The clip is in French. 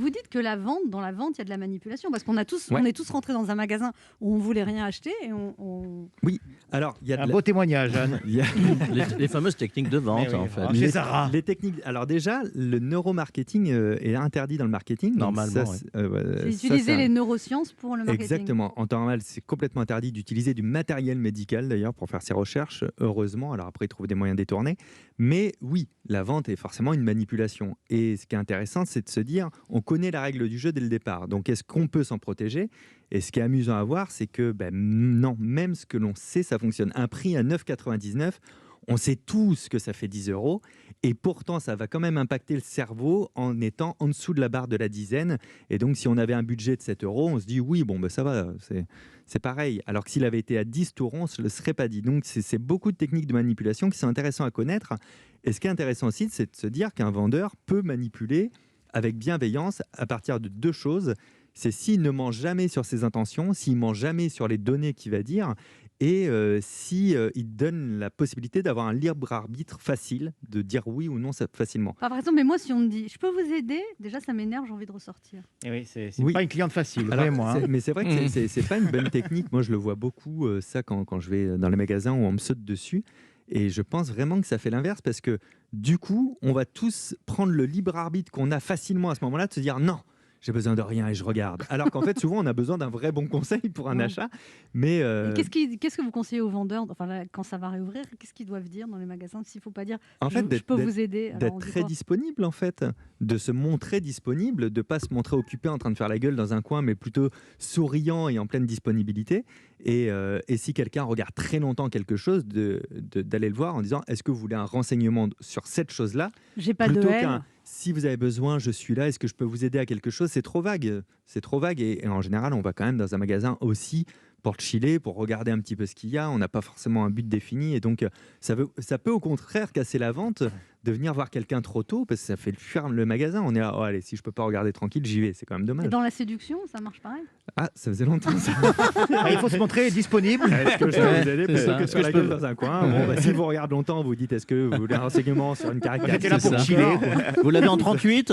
vous dites que dans la vente, il y a de la manipulation, parce qu'on Ouais. on est tous rentrés dans un magasin où on voulait rien acheter et Oui, alors il y a Un beau témoignage, Anne. il y a- Les fameuses techniques de vente, Eh oui, en fait. alors, chez Zara. les techniques. Alors déjà, le neuromarketing est interdit dans le marketing. Donc Normalement, ça, ouais. c'est ça, utiliser c'est les neurosciences pour le marketing. Exactement. En temps normal, c'est complètement interdit d'utiliser du matériel médical d'ailleurs pour faire ses recherches, heureusement. Alors après, ils trouvent des moyens détournés. Mais oui, la vente est forcément une manipulation. Et ce qui est intéressant, c'est de se dire, on connaît la règle du jeu dès le départ. Donc est-ce qu'on peut s'en protéger ? Et ce qui est amusant à voir, c'est que non, même ce que l'on sait, ça fonctionne. Un prix à 9,99 €, on sait tous que ça fait 10 €. Et pourtant, ça va quand même impacter le cerveau en étant en dessous de la barre de la dizaine. Et donc, si on avait un budget de 7 €, on se dit oui, bon, ça va, c'est pareil. Alors que s'il avait été à 10 €, on ne se le serait pas dit. Donc, c'est beaucoup de techniques de manipulation qui sont intéressantes à connaître. Et ce qui est intéressant aussi, c'est de se dire qu'un vendeur peut manipuler avec bienveillance à partir de deux choses. C'est s'il ne ment jamais sur ses intentions, s'il ment jamais sur les données qu'il va dire, et il donne la possibilité d'avoir un libre arbitre facile, de dire oui ou non facilement. Par exemple, mais moi, si on me dit, je peux vous aider, déjà, ça m'énerve, j'ai envie de ressortir. Eh oui, c'est Oui. pas une cliente facile, Alors, vraiment. Hein. mais c'est vrai que c'est pas une bonne technique. Moi, je le vois beaucoup, ça, quand je vais dans les magasins où on me saute dessus. Et je pense vraiment que ça fait l'inverse parce que du coup, on va tous prendre le libre arbitre qu'on a facilement à ce moment-là de se dire non, j'ai besoin de rien et je regarde. Alors qu'en fait, souvent, on a besoin d'un vrai bon conseil pour un Ouais. achat. Mais Et qu'est-ce que vous conseillez aux vendeurs, enfin, là, quand ça va réouvrir, qu'est-ce qu'ils doivent dire dans les magasins s'il ne faut pas dire en fait, je peux vous aider alors, d'être on dit très quoi disponible, en fait, de se montrer disponible, de pas se montrer occupé en train de faire la gueule dans un coin, mais plutôt souriant et en pleine disponibilité. Et si quelqu'un regarde très longtemps quelque chose, d'aller le voir en disant est-ce que vous voulez un renseignement sur cette chose-là, J'ai pas de plutôt haine. qu'un si vous avez besoin, je suis là, est-ce que je peux vous aider à quelque chose? C'est trop vague. C'est trop vague. Et en général, on va quand même dans un magasin aussi pour chiller, pour regarder un petit peu ce qu'il y a. On n'a pas forcément un but défini. Et donc, ça peut au contraire casser la vente de venir voir quelqu'un trop tôt parce que ça fait fuir le magasin. On est là, oh, allez, si je peux pas regarder tranquille, j'y vais. C'est quand même Et dommage. dans la séduction, ça marche pareil. Ah, ça faisait longtemps. Ça. Ah, il faut se montrer disponible. Est-ce que je peux vous aider? c'est ça. Peut-être que sur la gueule dans un coin. Bon, si vous regardez longtemps, vous dites est-ce que vous voulez un renseignement sur une J'étais caractéristique? là pour ça. chiller. Vous l'avez en 38 ?